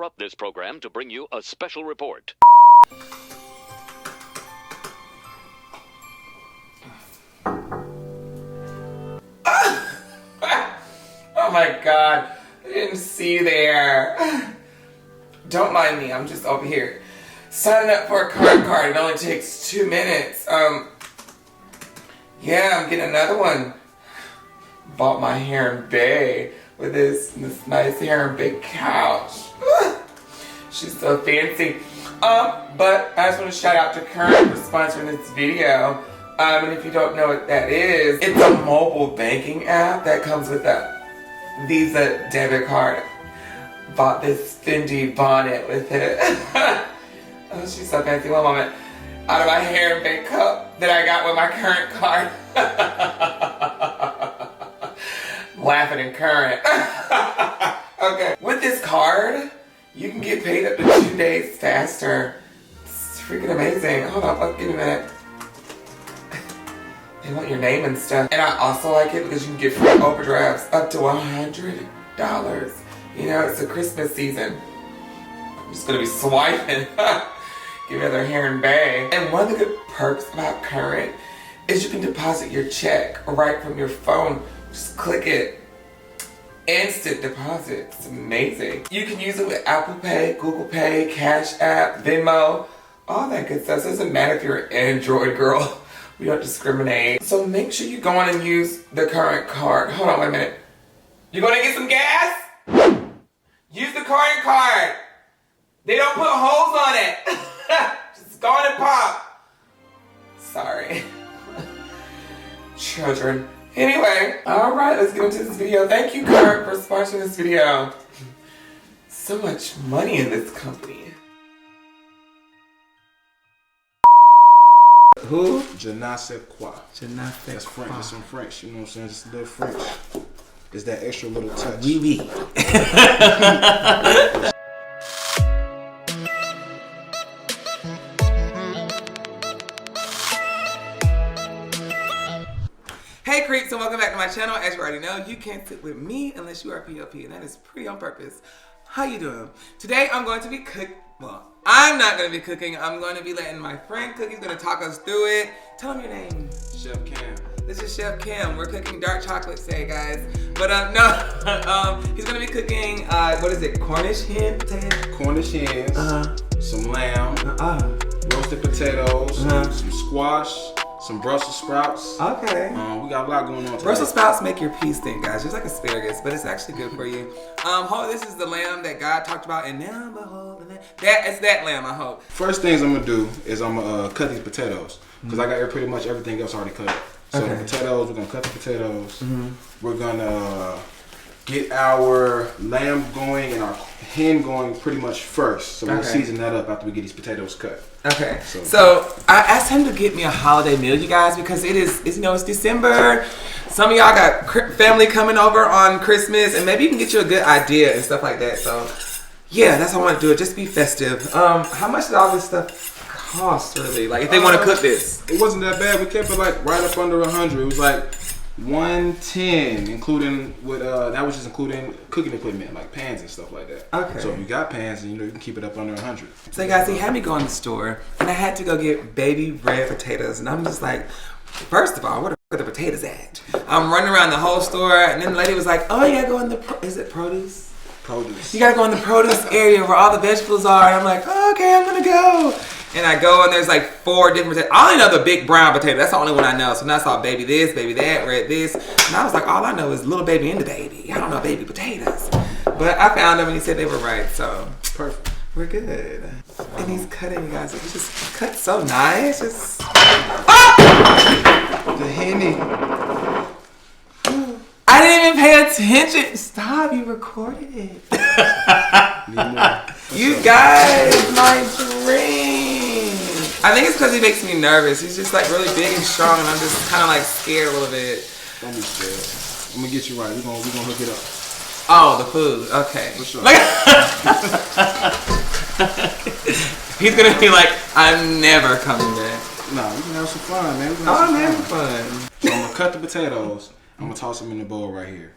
interrupt this program to bring you a special report. Oh my god, I didn't see you there. Don't mind me, I'm just over here signing up for a card. It only takes 2 minutes. Yeah, I'm getting another one. Bought my hair in Bay with this nice hair in Bay couch. She's so fancy. But I just want to shout out to Current for sponsoring this video. And if you don't know what that is, it's a mobile banking app that comes with a Visa debit card. Bought this Fenty bonnet with it. Oh, she's so fancy. One moment. Out of my hair and makeup that I got with my Current card. Laughing in Current. Okay. With this card, you can get paid up to 2 days faster. It's freaking amazing. Hold on, give me a minute. They want your name and stuff. And I also like it because you can get free overdrafts up to $100. You know, it's a Christmas season. I'm just gonna be swiping. Give me other hair in Bay. And one of the good perks about Current is you can deposit your check right from your phone. Just click it. Instant deposit. It's amazing. You can use it with Apple Pay, Google Pay, Cash App, Venmo, all that good stuff. So it doesn't matter if you're an Android girl. We don't discriminate. So make sure you go on and use the Current card. Hold on, wait a minute. You gonna get some gas? Use the Current card. They don't put holes on it. Just go on and pop. Sorry. Children. Anyway, alright, let's get into this video. Thank you, Current, for sponsoring this video. So much money in this company. Who? Je ne sais quoi. Je ne sais That's French. quoi. That's some French. You know what I'm saying? Just a little French. It's that extra little touch. Oui, oui. Hey creeps, and welcome back to my channel. As you already know, you can't sit with me unless you are POP, and that is pretty on purpose. How you doing? Today I'm going to be I'm not going to be cooking. I'm going to be letting my friend cook. He's going to talk us through it. Tell him your name. Chef Cam. This is Chef Cam. We're cooking dark chocolate today, guys. But no, he's going to be cooking, what is it, Cornish hen potato? Cornish hens. Some lamb. Roasted potatoes. Some squash. Some Brussels sprouts. Okay. We got a lot going on today. Brussels sprouts make your pee stink, guys. Just like asparagus, but it's actually good for you. This is the lamb that God talked about, and now behold, it's that lamb, I hope. First things I'm gonna do is I'm gonna cut these potatoes because I got pretty much everything else already cut. So the potatoes, we're gonna cut the potatoes. We're gonna get our lamb going and our hen going pretty much first. So we'll season that up after we get these potatoes cut. Okay. So I asked him to get me a holiday meal, you guys, because it's December. Some of y'all got family coming over on Christmas, and maybe you can get you a good idea and stuff like that. So yeah, that's how I want to do it. Just be festive. How much did all this stuff cost, really? Like, if they want to cook this? It wasn't that bad. We kept it like right up under 100. It was like 110, including with that was just including cooking equipment like pans and stuff like that. Okay. So if you got pans, then you can keep it up under 100. So guys, he had me go in the store, and I had to go get baby red potatoes, and I'm just like, first of all, where the potatoes at? I'm running around the whole store, and then the lady was like, oh, you gotta go in the is it produce? Produce. You gotta go in the produce area where all the vegetables are. And I'm like, oh, okay, I'm gonna go. And I go, and there's like 4 different potatoes. I only know the big brown potato. That's the only one I know. So now I saw baby this, baby that, red this. And I was like, all I know is little baby and the baby. I don't know baby potatoes. But I found them, and he said they were right. So perfect. We're good. And he's cutting, you guys. He just cut so nice. Just the henny. I didn't even pay attention. Stop, you recorded it. You guys, my dream. I think it's because he makes me nervous. He's just like really big and strong, and I'm just kind of like scared a little bit. Don't be scared. I'm gonna get you right. We're gonna hook it up. Oh, the food. Okay. For sure. He's gonna be like, I'm never coming back. Nah, we can have some fun, man. I'm having fun. So I'm gonna cut the potatoes. I'm gonna toss them in the bowl right here.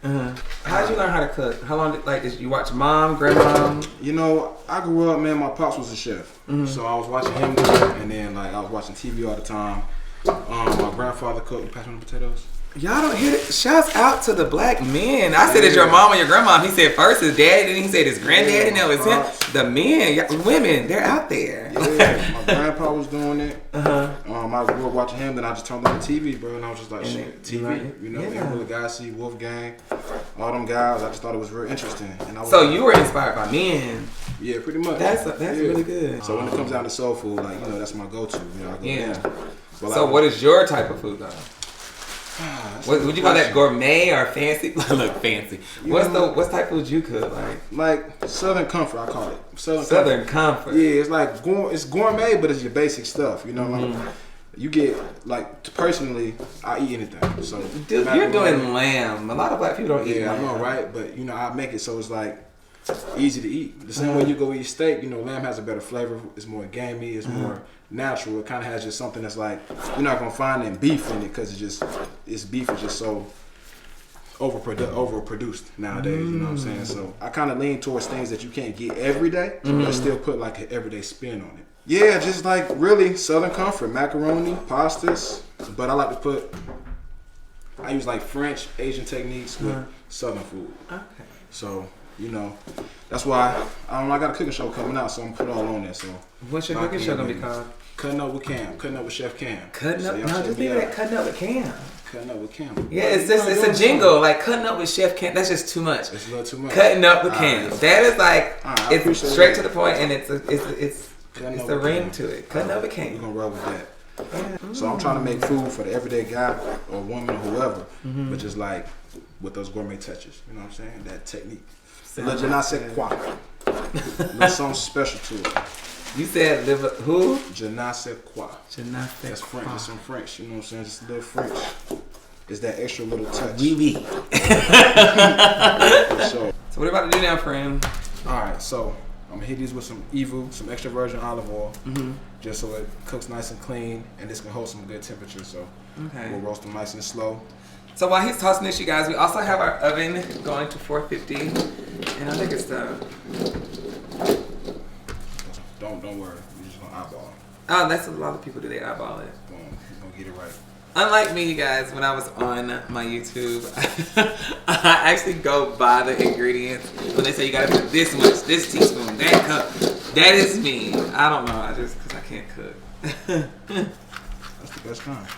How did you learn how to cook? How long did you watch mom, grandma? You know, I grew up, man, my pops was a chef. So I was watching him do it, and then like I was watching TV all the time. My grandfather cooked mashed potatoes. Y'all don't hear it. Shouts out to the black men. I said it's your mom and your grandma. He said first his dad, then he said his granddad, and that was him. The men, women, they're out there. Yeah, my grandpa was doing it. I grew up watching him, then I just turned on the TV, bro, and I was just like, shit, TV. You know, Emily Gassy, Wolfgang, all them guys. I just thought it was real interesting. And I was so you were inspired by men. Yeah, pretty much. That's really good. So when it comes down to soul food, like, you know, that's my go-to. You know, I go down. But so what is your type of food though? Would you call that gourmet or fancy? Look, fancy. What's type of food you cook like Southern comfort, I call it. Southern comfort. Yeah, it's like it's gourmet, but it's your basic stuff. You know, like you get like personally, I eat anything. So dude, you're doing lamb. A lot of black people don't eat. Yeah, lamb. I know, right? But you know, I make it so it's like easy to eat. The same way you go eat steak, you know, lamb has a better flavor. It's more gamey. It's more natural. It kind of has just something that's like you're not gonna find in beef in it because it's beef is just so overproduced nowadays. You know what I'm saying? So I kind of lean towards things that you can't get every day, but still put like an everyday spin on it. Yeah, just like really Southern comfort, macaroni, pastas. But I like to put. I use like French, Asian techniques with Southern food. Okay. So. You know, that's why I got a cooking show coming out, so I'm gonna put it all on there. So what's your cooking show gonna be called? Cutting Up with Cam, Cutting Up with Chef Cam. Cutting up? No, just leave it at Cutting Up with Cam. Cutting Up with Cam. Yeah, it's a jingle like Cutting Up with Chef Cam. That's just too much. It's a little too much. Cutting Up with Cam. That is like it's straight to the point, and it's a ring to it. Cutting Up with Cam. We're gonna roll with that. Yeah. So I'm trying to make food for the everyday guy or woman or whoever, but just like with those gourmet touches. You know what I'm saying? That technique. Le je ne sais quoi. There's something special to it. You said who? Je ne sais quoi. Je ne sais That's French. It's some French. You know what I'm saying? Just a little French. It's that extra little touch. Oui, oui. So what are we about to do now, friend? Alright, so I'm gonna hit these with some Evu, some extra virgin olive oil, just so it cooks nice and clean, and this can hold some good temperature. So we'll roast them nice and slow. So while he's tossing this, you guys, we also have our oven going to 450, and I think it's done. Don't worry, we're just gonna eyeball it. Oh, that's a lot of people do. They eyeball it. Boom, we're gonna get it right. Unlike me, you guys, when I was on my YouTube, I actually go by the ingredients. When they say you gotta put this much, this teaspoon, that cup, that is me. I don't know. Because I can't cook. That's the best kind.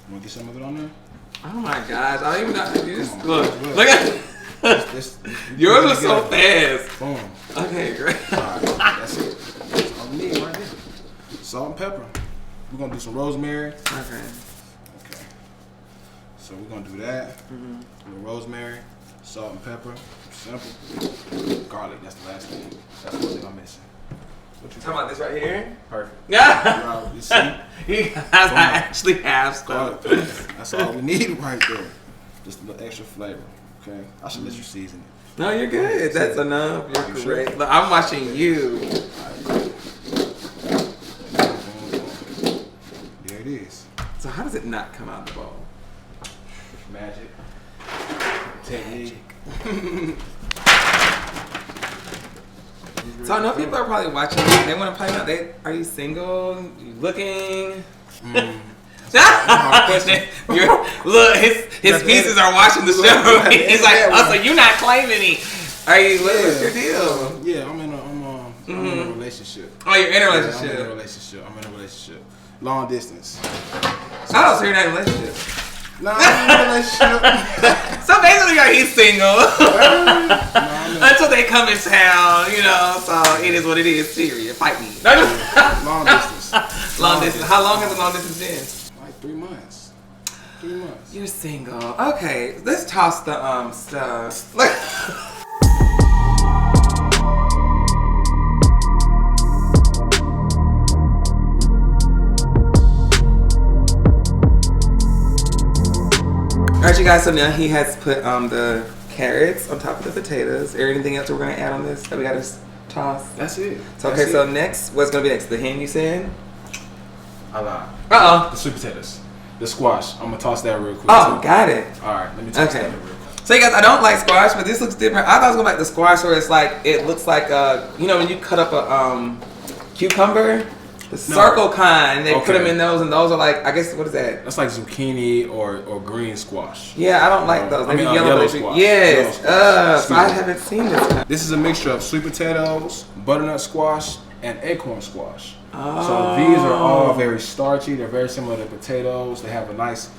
You want to get some of it on there? Oh my gosh, I don't even know. You just look at yours was so fast. Boom. Okay, great. Alright, that's it. That's all we need right here. Salt and pepper. We're gonna do some rosemary. Okay. So we're gonna do that. A little rosemary, salt and pepper. Simple. Garlic, that's the last thing. That's one thing I'm missing. What you talking about, this right here? Perfect. Yeah. You see? You guys actually have stuff. That's all we need right there. Just a little extra flavor. Okay? I should let you season it. No, you're good. That's enough. You're correct. Sure? Look, I'm watching you. There it is. So how does it not come out the bowl? Magic. Technique. So I know people are probably watching. They want to play out. Are you single? You looking? Look, his pieces are watching the show. He's like, oh, so you're not claiming me? Are you? What's your deal? Yeah, I'm in a relationship. Oh, you're in a relationship. I'm in a relationship. Long distance. Oh, so you're not in a relationship. No, I'm in a relationship. So basically, he's single until they come in town, you know. So it is what it is. Period. Fight me. Long distance. Long distance. How long has a long distance been? Like 3 months. 3 months. You're single. Okay, let's toss the stuff. Alright, you guys, so now he has put the carrots on top of the potatoes. Is there anything else we're going to add on this that we got to toss? That's it. So, okay, so next, what's going to be next? The hen you said? I lied. Uh-oh. The sweet potatoes. The squash. I'm gonna toss that real quick. Oh, too. got it. All right, let me toss that real quick. So you guys, I don't like squash, but this looks different. I thought it was gonna be like the squash where it's like, it looks like you know when you cut up a cucumber, the circle kind, they put them in those, and those are like, I guess, what is that? That's like zucchini or green squash. Yeah, I don't like those. Maybe yellow squash. Yes. Yellow squash. So I haven't seen this. This is a mixture of sweet potatoes, butternut squash, and acorn squash. Oh. So these are all very starchy. They're very similar to potatoes. They have a nice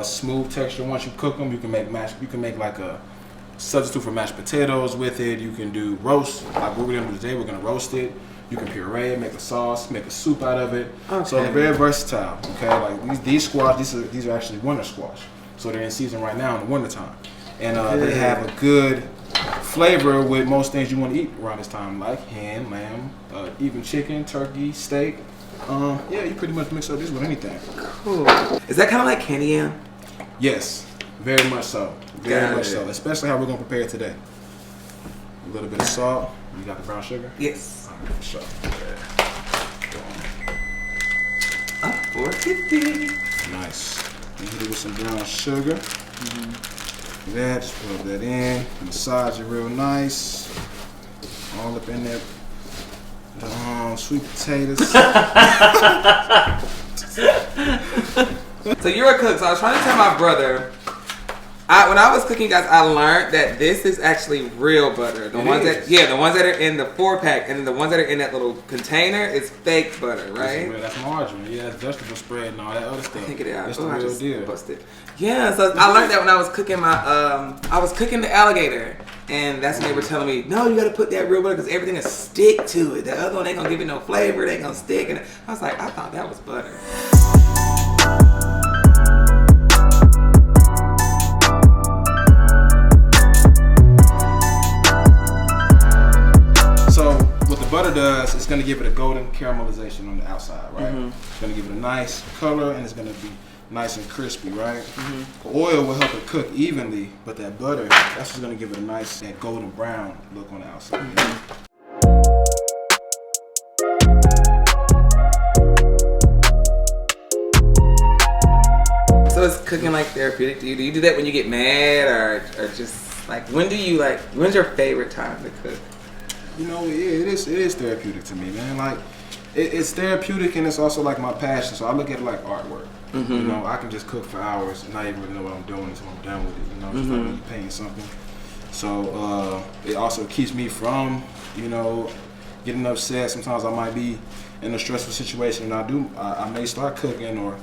smooth texture. Once you cook them, you can make like a substitute for mashed potatoes with it. You can do roast, like what we're gonna do today. We're gonna roast it. You can puree it, make a sauce, make a soup out of it. Okay. So they're very versatile. Okay, like these squash, these are actually winter squash. So they're in season right now in the wintertime. And they have a good flavor with most things you want to eat around this time, like ham, lamb, even chicken, turkey, steak. Yeah, you pretty much mix up this with anything. Cool. Is that kind of like candy yam? Yes, very much so. Very much so. Especially how we're gonna prepare it today. A little bit of salt. You got the brown sugar? Yes. All right, sure. $4.50. Nice. You hit it with some brown sugar. Yeah, just rub that in. Massage it real nice. All up in there. The sweet potatoes. So you're a cook, so I was trying to tell my brother, when I was cooking, guys, I learned that this is actually real butter. The ones that are in the 4-pack, and then the ones that are in that little container is fake butter, right? That's margarine. Yeah, that's vegetable spread and all that other stuff. I think it is. That's the real deal. Busted. Yeah, so I learned that when I was cooking I was cooking the alligator, and that's when they were telling me, no, you got to put that real butter because everything will stick to it. The other one ain't gonna give it no flavor. It ain't gonna stick. And I was like, I thought that was butter. What the butter does, it's going to give it a golden caramelization on the outside, right? It's going to give it a nice color, and it's going to be nice and crispy, right? The oil will help it cook evenly, but that butter, that's what's going to give it a nice, that golden brown look on the outside. So it's cooking like therapeutic to you. Do you do that when you get mad, or just like, when's your favorite time to cook? You know, it is therapeutic to me, man. Like, it's therapeutic, and it's also like my passion. So I look at it like artwork. You know, I can just cook for hours and not even really know what I'm doing until I'm done with it. You know, just like when you're painting something. So it also keeps me from, you know, getting upset. Sometimes I might be in a stressful situation, and I may start cooking, or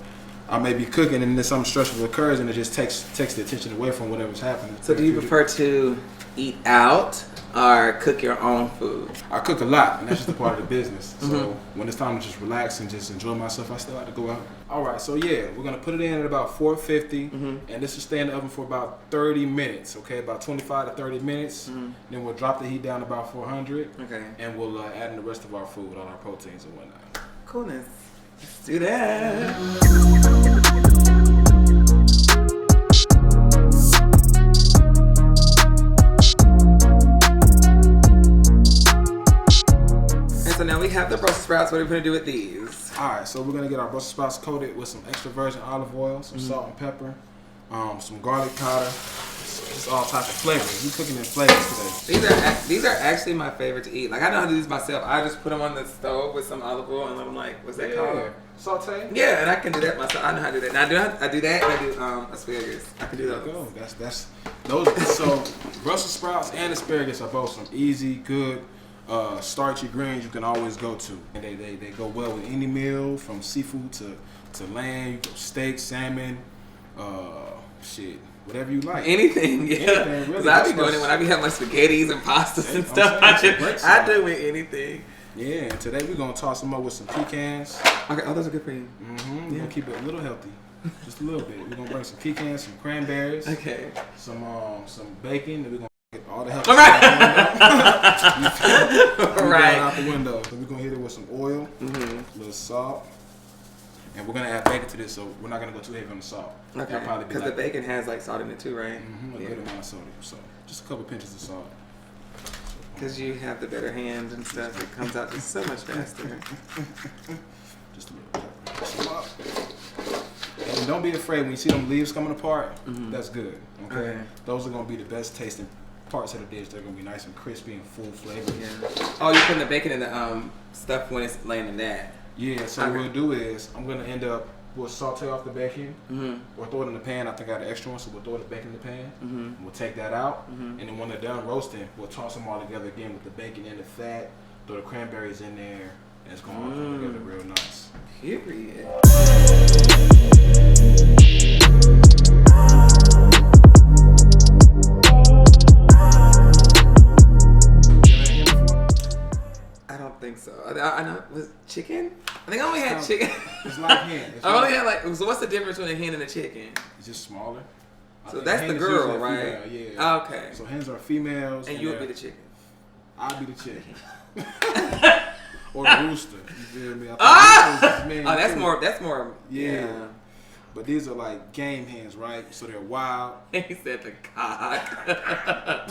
I may be cooking, and then something stressful occurs, and it just takes the attention away from whatever's happening. So do you prefer to eat out or cook your own food? I cook a lot, and that's just a part of the business. So when it's time to just relax and just enjoy myself, I still like to go out. All right, so yeah, we're gonna put it in at about 450, and this will stay in the oven for about 30 minutes, okay? About 25 to 30 minutes. Then we'll drop the heat down to about 400, and we'll add in the rest of our food, all our proteins and whatnot. Coolness. Let's do that. So now we have the Brussels sprouts. What are we going to do with these? Alright, so we're going to get our Brussels sprouts coated with some extra virgin olive oil, some salt and pepper, some garlic powder, just all types of flavors. We're cooking in flavors today. These are actually my favorite to eat. Like, I know how to do these myself. I just put them on the stove with some olive oil, and I'm like, what's that called? Saute? Yeah, and I can do that myself. I know how to do that. Now I do that, and I do asparagus. I can do those. There you go. That's those. So Brussels sprouts and asparagus are both some easy, good, starchy greens you can always go to, and they go well with any meal, from seafood to lamb, steak, salmon, shit, whatever you like. Anything, yeah. Anything, really. I be doing it when I be having my spaghettis and pastas and stuff. I do with anything. Yeah, and today we're gonna toss them up with some pecans. Okay, oh, those are good for you. We're gonna keep it a little healthy, just a little bit. We're gonna bring some pecans, some cranberries, some bacon, and we're gonna get all the healthy stuff out the window. So we're gonna hit it with some oil, a little salt, and we're gonna add bacon to this. So we're not gonna go too heavy on the salt. Okay, because the bacon has like salt in it too, right? A good amount of sodium. So just a couple pinches of salt. Because you have the better hand and stuff, it comes out just so much faster. Just a little pepper. And And don't be afraid when you see them leaves coming apart. That's good. Okay? Those are gonna be the best tasting parts of the dish. They're gonna be nice and crispy and full flavor. Yeah. Oh, you're putting the bacon in the stuff when it's laying in that. Yeah. So what we'll do is I'm gonna end up. We'll saute off the bacon, or throw it in the pan. I think I got an extra one, so we'll throw the bacon in the pan. We'll take that out, and then when they're done roasting, we'll toss them all together again with the bacon and the fat. Throw the cranberries in there, and it's gonna all come together real nice. Period. I don't think so. I know. Was chicken? I think I only had chicken. It's like hen. I only had like. So what's the difference between a hen and a chicken? It's just smaller. So that's the girl, right? Female, yeah. Okay. So hens are females. And you would be the chicken. I'll be the chicken. Or the rooster. You feel me? That's more. That's more. Yeah. But these are like game hens, right? So they're wild. He said the cock.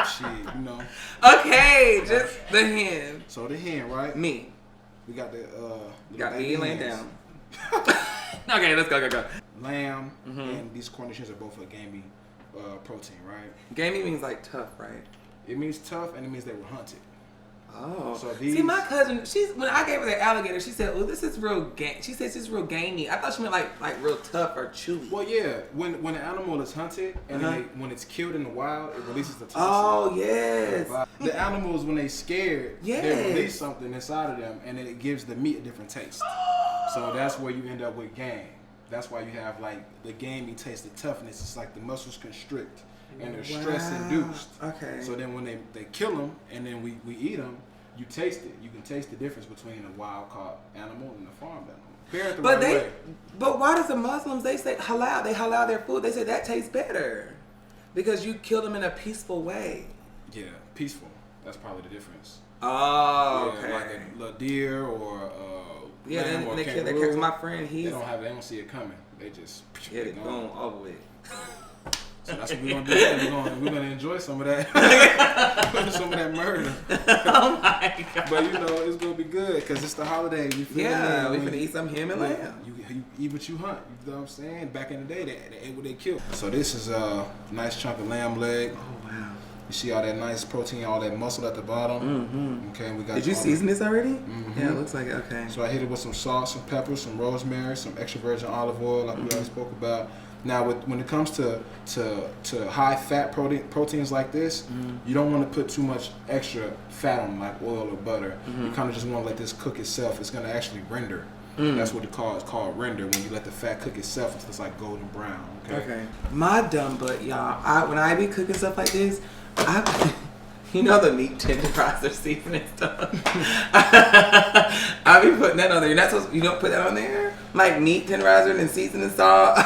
Shit, you know. Okay, just the hen. So the hen, right? Me. We got the got me laying down. Okay, let's go. Lamb and these Cornishes are both a gamey protein, right? Gamey means like tough, right? It means tough, and it means they were hunted. Oh, so these... See, my cousin, when I gave her the alligator, she said, "Oh, this is real game." She says it's real gamey. I thought she meant like real tough or chewy. Well, yeah, when an animal is hunted and when it's killed in the wild, it releases the toxin. Oh yes. The animals, when they scared, yes, they release something inside of them, and it gives the meat a different taste. So that's where you end up with game. That's why you have like the gamey taste, the toughness. It's like the muscles constrict and they're stress induced. Okay. So then when they kill them and then we eat them, you taste it. You can taste the difference between a wild caught animal and a farmed animal. Prepare it the right way. But why does the Muslims, they say halal, they halal their food, they say that tastes better because you kill them in a peaceful way. Yeah, peaceful. That's probably the difference. Oh, yeah, okay. Like a deer or yeah, lamb then or they kill kangaroo. Because my friend, they don't see it coming. They just they boom over with. So that's what we're gonna do. We're gonna enjoy some of that, some of that murder. Oh my god! But you know it's gonna be good because it's the holiday. You feel me? We finna eat some ham and lamb. You eat what you hunt. You know what I'm saying? Back in the day, they ate what they killed. So this is a nice chunk of lamb leg. Oh wow! You see all that nice protein, all that muscle at the bottom. Okay, we got. Did you season this already? Yeah, it looks like it. Okay. So I hit it with some salt, some pepper, some rosemary, some extra virgin olive oil, like we already spoke about. Now, when it comes to high fat proteins like this, you don't want to put too much extra fat on them, like oil or butter. You kind of just want to let this cook itself. It's going to actually render. That's what it's called render, when you let the fat cook itself until it's like golden brown. Okay. My dumb butt, y'all. When I be cooking stuff like this, you know the meat tenderizer seasoning stuff. I be putting that on there. You're not supposed. You don't put that on there, like meat tenderizer and seasoning salt.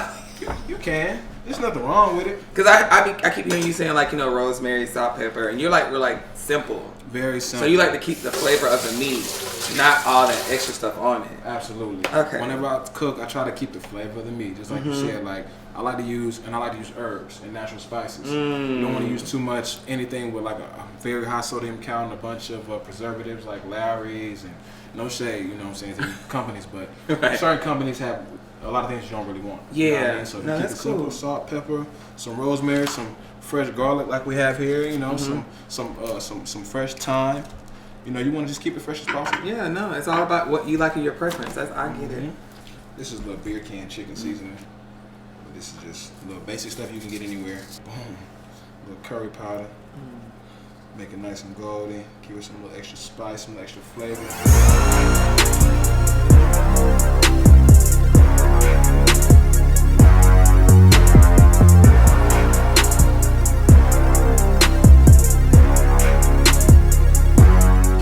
You can. There's nothing wrong with it. Cause I keep hearing you saying like rosemary, salt, pepper, and we're like simple. Very simple. So you like to keep the flavor of the meat, not all that extra stuff on it. Absolutely. Okay. Whenever I cook, I try to keep the flavor of the meat, just like you said. Like I like to use herbs and natural spices. You don't want to use too much anything with like a very high sodium count and a bunch of preservatives like Lowry's and no shade, you know what I'm saying, to companies, but certain companies have a lot of things you don't really want. Yeah. You know what I mean? So you keep it simple, salt, pepper, some rosemary, some fresh garlic like we have here, some fresh thyme. You want to just keep it fresh as possible. Yeah, no, it's all about what you like in your preference. I get it. This is a little beer can chicken seasoning. But this is just a little basic stuff you can get anywhere. Boom. A little curry powder. Make it nice and golden. Give it some little extra spice, some extra flavor.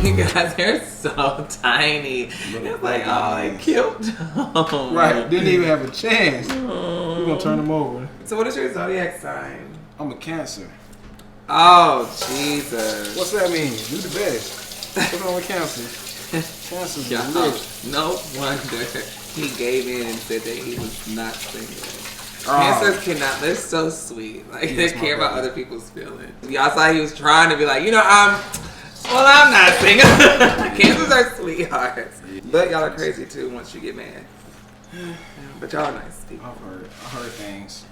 You guys, they're so tiny. It's like, oh, they killed them. Right, didn't even have a chance. We're gonna turn them over. So what is your zodiac sign? I'm a Cancer. Oh, Jesus. What's that mean? You the best. What's wrong with Cancer? Cancer's delicious. No wonder he gave in and said that he was not single. Cancers cannot, they're so sweet. Like, they care about other people's feelings. Y'all saw he was trying to be like, I'm not single. Cancers are sweethearts. But y'all are crazy too once you get mad. But y'all are nice people. I heard things.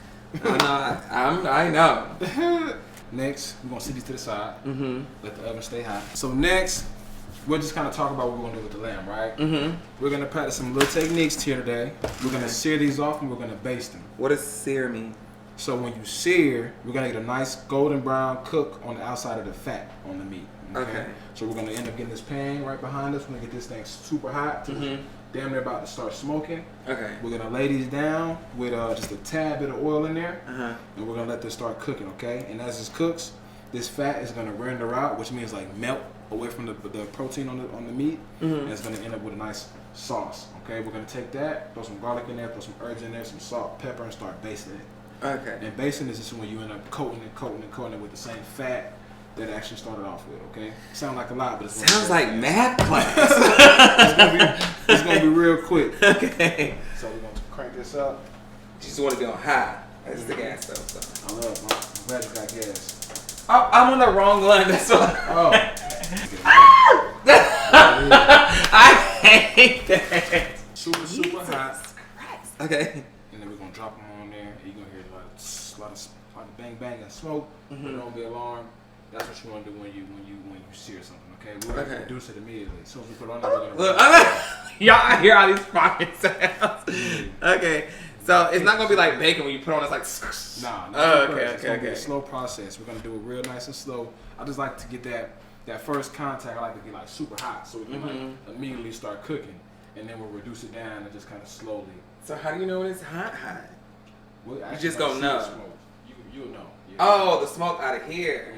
I know. Next, we're gonna set these to the side. Let the oven stay hot. So next, we'll just kind of talk about what we're gonna do with the lamb, right? We're gonna practice some little techniques here today. We're gonna sear these off and we're gonna baste them. What does sear mean? So when you sear, we're gonna get a nice golden brown cook on the outside of the fat on the meat. Okay. So we're gonna end up getting this pan right behind us. We're gonna get this thing super hot. Damn near about to start smoking. Okay. We're gonna lay these down with just a tad bit of oil in there, and we're gonna let this start cooking. Okay. And as this cooks, this fat is gonna render out, which means like melt away from the protein on the meat, and it's gonna end up with a nice sauce. Okay. We're gonna take that, throw some garlic in there, throw some herbs in there, some salt, pepper, and start basting it. Okay. And basting is just when you end up coating it with the same fat that actually started off with, okay? Sounds like a lot, but it's sounds like math class. it's gonna be real quick. Okay. So we're gonna crank this up. You just want to be on high. That's the gas stove. So. I love I'm glad you got gas. Oh, I'm on the wrong one. That's why. Oh. I hate that. Super hot. Okay. And then we're gonna drop them on there. And you're gonna hear a lot of bang bang and smoke. But don't be alarmed. That's what you want to do when you sear something, okay? We're gonna reduce it immediately. As soon as we put it on there, we're gonna. Look, y'all, I hear all these popping sounds. Okay, so it's not gonna be like bacon when you put on. It's like. Nah. It's gonna be a slow process. We're gonna do it real nice and slow. I just like to get that first contact. I like to get like super hot so we can like immediately start cooking, and then we'll reduce it down and just kind of slowly. So how do you know when it's hot? Well, you just gonna know. You'll know. Yeah. Oh, the smoke out of here.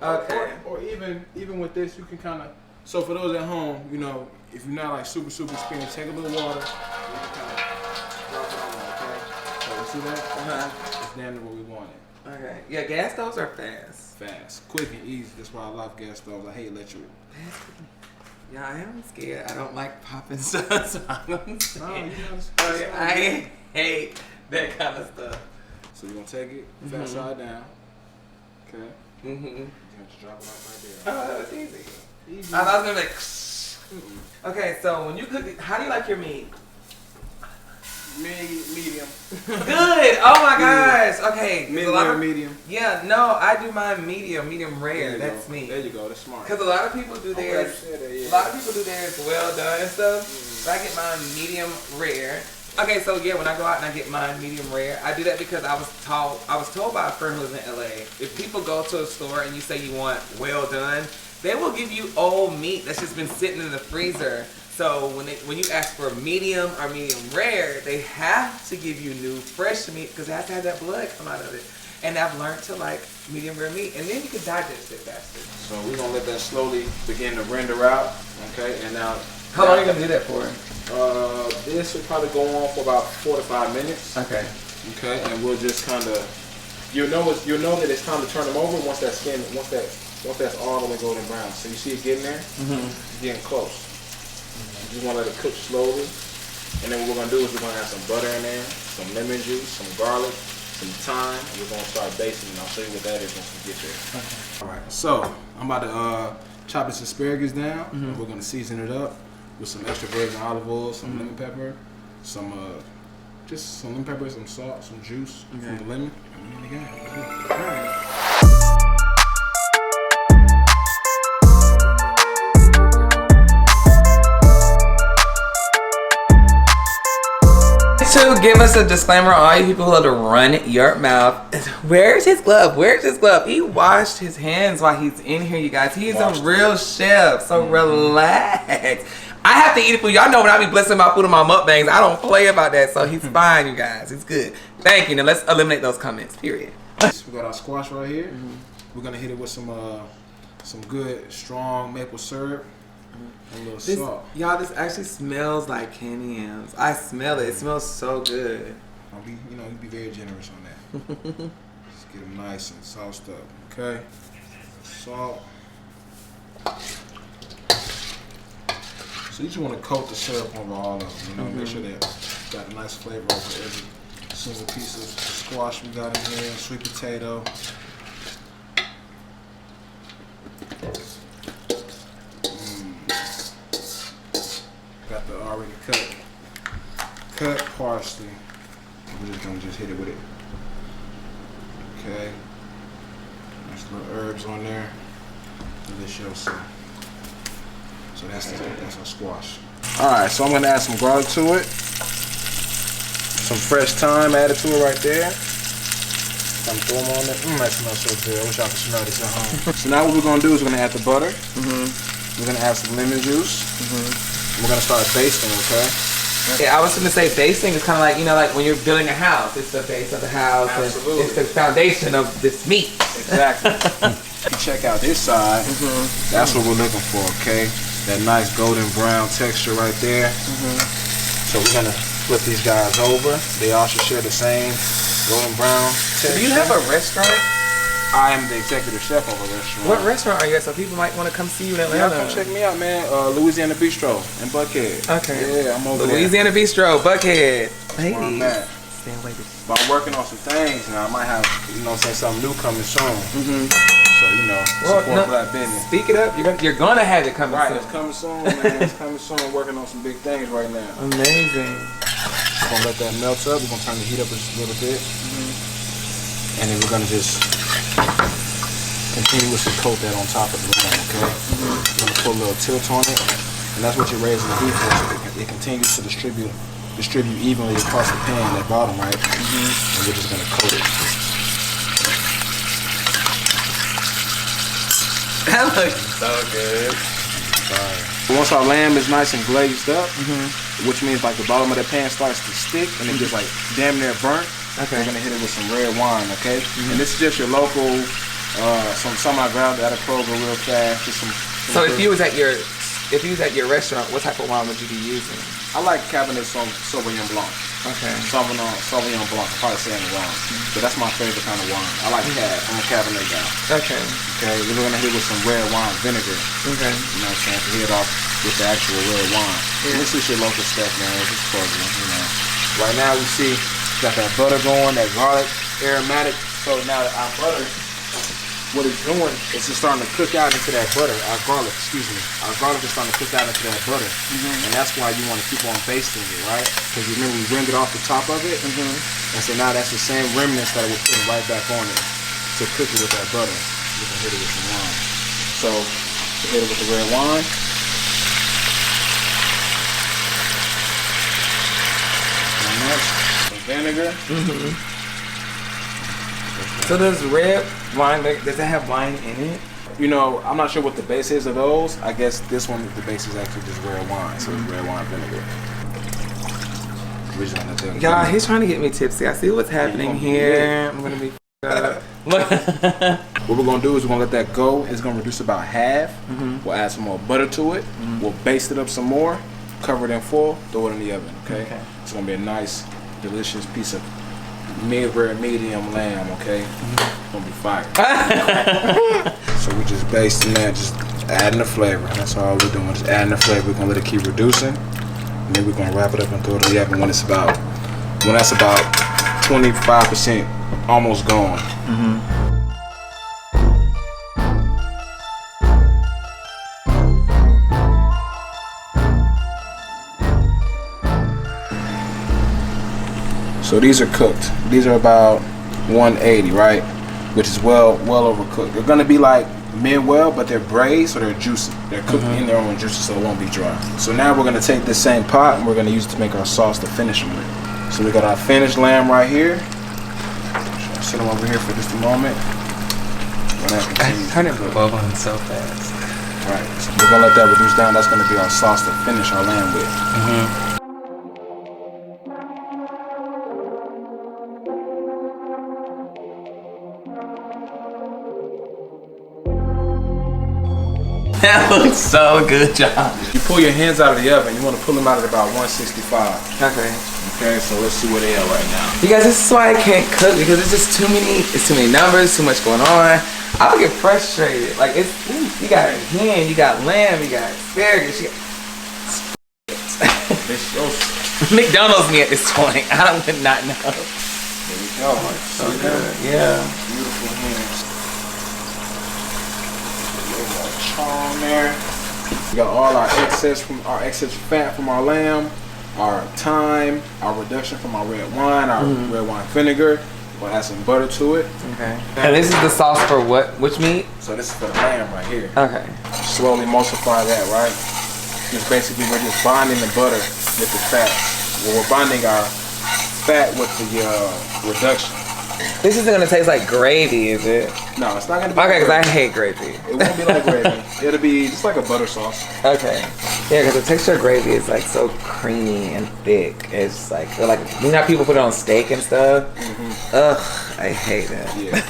Okay. Or even with this, you can kind of. So for those at home, you know, if you're not like super experienced, take a little water. You can kind of drop it on there, okay? So you see that? It's damn near what we wanted. Okay. Yeah, gas stoves are fast, quick and easy. That's why I love gas stoves. I hate electric. Yeah, I am scared. I don't like popping stuff. So I'm scared. I hate that kind of stuff. So you're gonna take it fat side down. Okay. You have to drop it off right there. Oh, that was easy. I was gonna be like. Okay, so when you cook it, how do you like your meat? Medium. Good. Oh my gosh. Okay. Medium. Yeah. No, I do mine medium rare. That's me. There you go. That's smart. Because a lot of people do theirs. A lot of people do theirs well done and stuff. But I get mine medium rare. Okay, so yeah, when I go out and I get mine medium rare, I do that because I was told by a friend who was in LA, if people go to a store and you say you want well done, they will give you old meat that's just been sitting in the freezer. So when you ask for medium or medium rare, they have to give you new fresh meat because it has to have that blood come out of it. And I've learned to like medium rare meat, and then you can digest it faster. So we're gonna let that slowly begin to render out, okay? And now, how long are you gonna do that for? This will probably go on for about 4 to 5 minutes. Okay. Okay, and we'll just kind of, you'll know that it's time to turn them over once that's all the way golden brown. So you see it getting there? It's getting close. You just want to let it cook slowly, and then what we're gonna do is we're gonna have some butter in there, some lemon juice, some garlic, some thyme, and we're gonna start basting, and I'll show you what that is once we get there. Okay. All right. So I'm about to chop this asparagus down. And we're gonna season it up with some extra virgin olive oil, some lemon pepper, some lemon pepper, some salt, some juice from the lemon, and we got it. All right. To give us a disclaimer, all you people who love to run your mouth. Where's his glove? Where's his glove? He washed his hands while he's in here, you guys. He's a real chef, so relax. I have to eat food. Y'all know when I be blessing my food on my mukbangs, I don't play about that, so he's fine, you guys. He's good. Thank you. Now let's eliminate those comments, period. We got our squash right here. We're gonna hit it with some good, strong maple syrup. A little salt. Y'all, this actually smells like candy yams. I smell it. It smells so good. You be very generous on that. Just get them nice and sauced up. Okay. Salt. So you just want to coat the syrup over all of them. Make sure they got a nice flavor over every single piece of squash we got in here. Sweet potato. Got the already cut cut parsley. We're just gonna hit it with it. Okay. Nice little herbs on there. Delicious. So that's our squash. All right, so I'm gonna add some garlic to it. Some fresh thyme added to it right there. I'm throwing on it. That smells so good. I wish y'all could smell this at home. So now what we're gonna do is we're gonna add the butter. We're gonna add some lemon juice. We're gonna start basting, okay? Yeah, I was gonna say basting is kind of like, you know, like when you're building a house. It's the base of the house. Absolutely. And it's the foundation of this meat. Exactly. Check out this side. That's what we're looking for, okay? That nice golden brown texture right there. So we're gonna flip these guys over. They all should share the same golden brown texture. Do you have a restaurant? I am the executive chef of a restaurant. What restaurant are you at? So people might want to come see you in Yeah, Atlanta. come check me out, man. Louisiana Bistro in Buckhead. Okay. Yeah, I'm over Louisiana Bistro, Buckhead. there. Where I'm at. Stay away. But I'm working on some things now. I might have, you know, say something new coming soon. So, you know, support black business. Speak it up. You're gonna have it coming Right, soon. it's coming soon, man. It's coming soon. I'm working on some big things right now. Amazing. We're gonna let that melt up. We're gonna turn the heat up just a little bit. And then we're gonna just continuously coat that on top of the lamb, okay? We're gonna put a little tilt on it. And that's what you're raising the heat for, so it continues to distribute evenly across the pan, that bottom, right? And we're just gonna coat it. That looks so good. Once our lamb is nice and glazed up, which means like the bottom of the pan starts to stick and it gets like damn near burnt, we're gonna hit it with some red wine, okay? And this is just your local, some I grabbed at a Kroger real fast. Just some So if you was at your restaurant, what type of wine would you be using? I like Cabernet Sauvignon Blanc. Okay. Sauvignon Blanc, I'm probably saying it wrong. But that's my favorite kind of wine. I like Cab. I'm a Cabernet guy. Okay. Okay, we're gonna hit it with some red wine vinegar. Okay. You know what I'm saying? To hit it off with the actual red wine. And this is your local stuff, man. It's Kroger, you know. Right now we see got that butter going, that garlic aromatic. So now that our butter, what it's doing is it's starting to cook out into that butter. Our garlic is starting to cook out into that butter. And that's why you want to keep on basting it, right? Because you remember we rimmed it off the top of it. And so now that's the same remnants that we're putting right back on it to cook it with that butter. You can hit it with some wine. So hit it with the red wine. And next, some vinegar. So does red wine, does it have wine in it? You know, I'm not sure what the base is of those. I guess this one, the base is actually just red wine. So it's red wine vinegar. Y'all, he's trying to get me tipsy. I see what's happening here. I'm gonna be up. What we're gonna do is we're gonna let that go. It's gonna reduce about half. We'll add some more butter to it. We'll baste it up some more, cover it in full, throw it in the oven, okay? It's gonna be a nice, delicious piece of mid-rare medium lamb, okay? It's gonna be fire. So we just basting that, just adding the flavor. That's all we're doing, just adding the flavor. We're gonna let it keep reducing. And then we're gonna wrap it up and throw it in the oven when that's about 25% almost gone. So these are cooked. These are about 180, right? Which is well overcooked. They're gonna be like mid-well, but they're braised, so they're juicy. They're cooked in their own juices, so it won't be dry. So now we're gonna take this same pot and we're gonna use it to make our sauce to finish them with. So we got our finished lamb right here. I'll set them over here for just a moment. Turn it bubbling so fast. Right. So we're gonna let that reduce down. That's gonna be our sauce to finish our lamb with. That looks so good, John. You pull your hands out of the oven. You want to pull them out at about 165. Okay. Okay, so let's see where they are right now. You guys, this is why I can't cook, because it's just too many numbers, too much going on. I'll get frustrated. Like, you got hen, you got lamb, you got asparagus, you got McDonald's me at this point. I would not know. There we go. So good. Yeah. Beautiful hands. On there. We got all our excess fat from our lamb. our thyme, our reduction from our red wine, our red wine vinegar. We'll add some butter to it. Okay. And this is the sauce for what? Which meat? So this is for the lamb right here. Okay. Slowly emulsify that, right? Just basically we're just bonding the butter with the fat. Well, we're bonding our fat with the reduction. This isn't gonna taste like gravy, is it? No, it's not gonna be. Okay, because I hate gravy. It won't be like gravy. It'll be just like a butter sauce. Okay. Yeah, because the texture of gravy is like so creamy and thick. It's like, you know how people put it on steak and stuff? Ugh, I hate it. Yeah.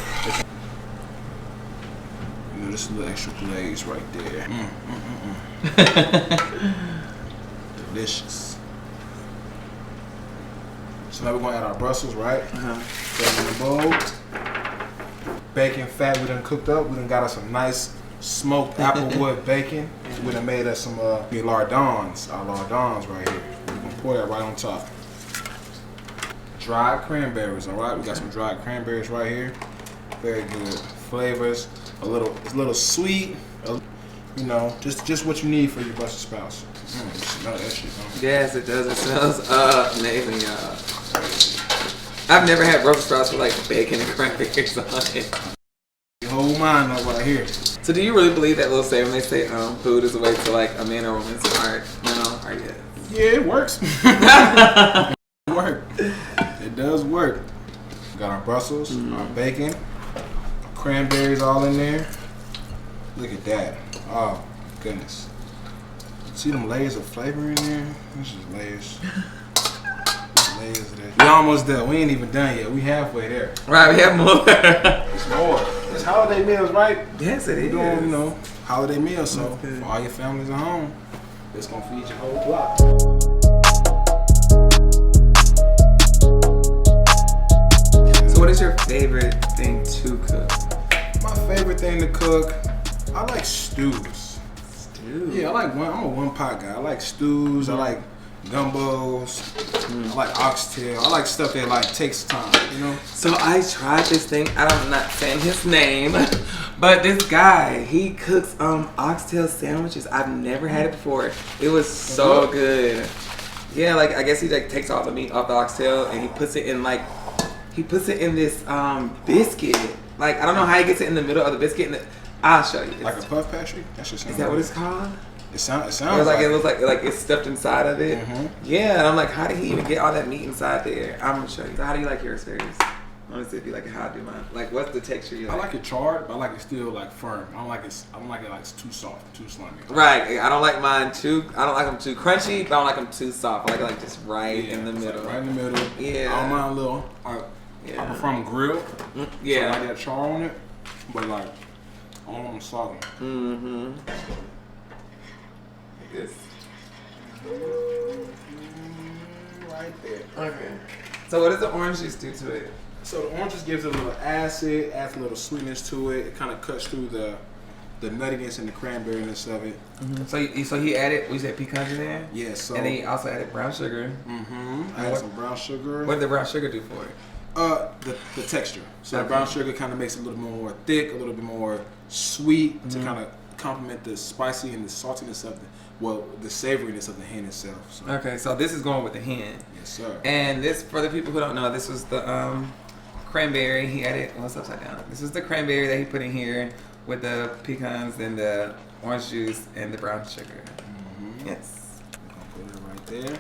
You know, this little extra glaze right there. Delicious. So now we're gonna add our Brussels, right? Put it in the bowl. Bacon fat we done cooked up. We done got us some nice smoked applewood bacon. We done made us some lardons, our lardons right here. We're gonna pour that right on top. Dried cranberries, all right? We got some dried cranberries right here. Very good flavors. It's a little sweet. You know, just what you need for your Brussels sprouts. You smell that shit, don't you? Yes, it does. It smells amazing, y'all. I've never had Brussels sprouts with like bacon and cranberries on it. Your whole mind up right here. So do you really believe that little saying when they say food is a way to like a man or woman's heart? No, or yes? Yeah, it works. It works. It does work. We got our Brussels, our bacon, our cranberries all in there. Look at that. Oh, goodness. See them layers of flavor in there? This is layers. Layers of that. We almost there. We ain't even done yet. We halfway there. Right, we have more. It's more. It's holiday meals, right? Yes, it is. We're doing, you know, holiday meals. So for all your families at home, it's gonna feed your whole block. So what is your favorite thing to cook? My favorite thing to cook, I like stews. Yeah, I'm a one-pot guy. I like stews. I like gumbos. I like oxtail. I like stuff that like takes time, you know? So I tried this thing. I'm not saying his name, but this guy, he cooks oxtail sandwiches. I've never had it before. It was so good. Yeah, like I guess he like takes all the meat off the oxtail and he puts it in this biscuit. Like I don't know how he gets it in the middle of the biscuit. And I'll show you. Like a puff pastry? That should sound Is that what it's called? It sounds like it looks like it's stuffed inside of it. Yeah, and I'm like, how did he even get all that meat inside there? I'm gonna show you. So how do you like yours, Ferris? I want to see if you like it. How I do mine. Like, what's the texture you like? I like it charred, but I like it still like firm. I don't like it like it's too soft, too slimy. Right. I don't like mine too. I don't like them too crunchy, but I don't like them too soft. I like just right in the middle. Like right in the middle. Yeah. I don't mind a little. I prefer them grilled. Yeah. So I like that char on it, but like I don't want them soggy. This. Right there. Okay. So what does the orange juice do to it? So the orange juice gives it a little acid, adds a little sweetness to it. It kind of cuts through the nuttiness and the cranberryness of it. So he added, we said pecans in there? Yeah. So and then he also added brown sugar. I added some brown sugar. What did the brown sugar do for it? The texture. So the brown sugar kind of makes it a little bit more thick, a little bit more sweet to kind of complement the spicy and the saltiness of the savoriness of the hen itself. So. Okay, so this is going with the hen. Yes, sir. And this, for the people who don't know, this was the cranberry. He added, what's upside down? This is the cranberry that he put in here with the pecans and the orange juice and the brown sugar. Yes. We're gonna put it right there.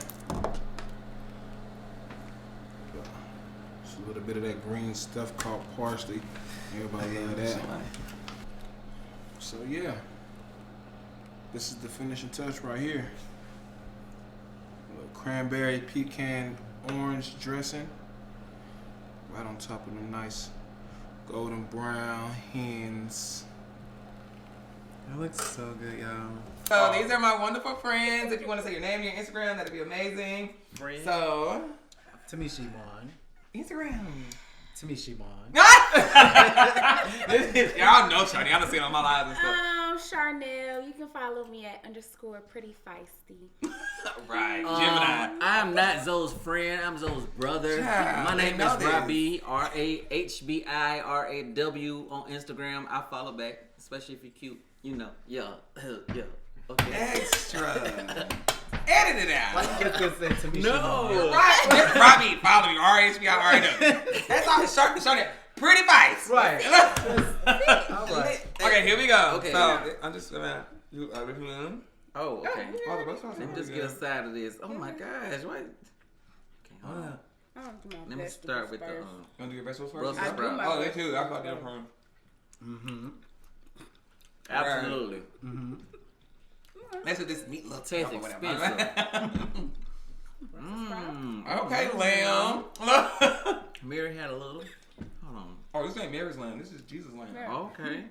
Just a little bit of that green stuff called parsley. Everybody love that. So yeah, this is the finishing touch right here. A little cranberry, pecan, orange dressing. Right on top of them nice golden brown hens. That looks so good, y'all. So these are my wonderful friends. If you want to say your name and your Instagram, that'd be amazing. Friend. So, Tamishi Mon. Instagram. Tamishi Mon. Y'all know Shawty. Y'all done seen it on my lives and stuff. Charnel. You can follow me at _prettyfeisty. Right. Gemini. I'm not Zoe's friend. I'm Zoe's brother. Yeah, My name they know is this. Rabi, RAHBIRAW on Instagram. I follow back, especially if you're cute. You know. Yeah. Okay. Extra. Edit it out. Why you just gonna say to me? No. Right. Just Robbie, follow me. RHB, I already know. That's all. Show that. Pretty face. Right. All right. Okay, here we go. Okay. So I'm just gonna. Oh, okay. All the rest of us Let me just get a side of this. Oh my gosh, what? Okay, hold on. I don't do my Let me start with the You wanna do your vegetables first? Brussels I do sprouts. my Oh, they too. I thought they were from. Absolutely. That's what this meat looks Tastes like. or whatever. expensive. Okay, lamb. Mary had a little. Hold on. Oh, this ain't Mary's lamb. This is Jesus' lamb. Okay.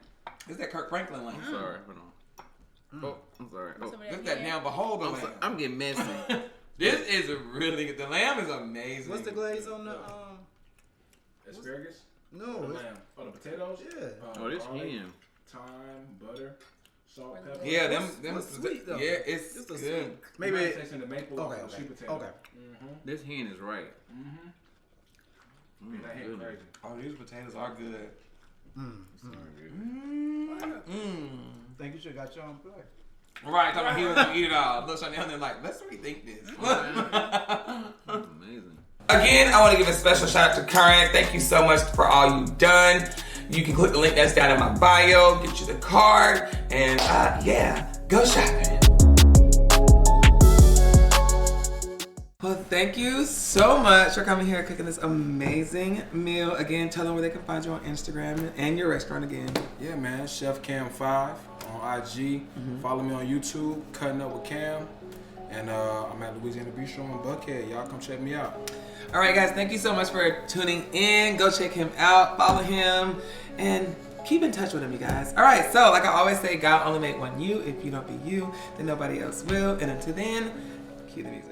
This is that Kirk Franklin lamb. I'm sorry. Hold on. Oh, I'm sorry. Oh, This is that now beholder I'm, lamb. sorry. I'm getting messy. This is a really good. The lamb is amazing. What's the glaze on the Asparagus? No, The it's, lamb. Oh, the potatoes? yeah. Oh, this garlic, ham. thyme, butter, salt, pepper. Yeah, them. what's sweet, though? Yeah, it's It's a good. Maybe. You might taste in the maple Okay, or sweet okay, potato. okay. This hand is right. Yeah, that hand Goodness. crazy. Oh, these potatoes are good. Think you should have got your own plate. Right, talking about he was gonna eat it all. Look, Chanel, they're like, let's rethink this. Amazing. Again, I want to give a special shout out to Current. Thank you so much for all you've done. You can click the link that's down in my bio, get you the card, and yeah, go shopping. Well, thank you so much for coming here and cooking this amazing meal. Again, tell them where they can find you on Instagram and your restaurant again. Yeah, man. Chef Cam 5 on IG. Follow me on YouTube, Cutting Up with Cam. And I'm at Louisiana Bistro in Buckhead. Y'all come check me out. All right, guys, thank you so much for tuning in. Go check him out, follow him, and keep in touch with him, you guys. All right, so like I always say, God only made one you. If you don't be you, then nobody else will. And until then, cue the music.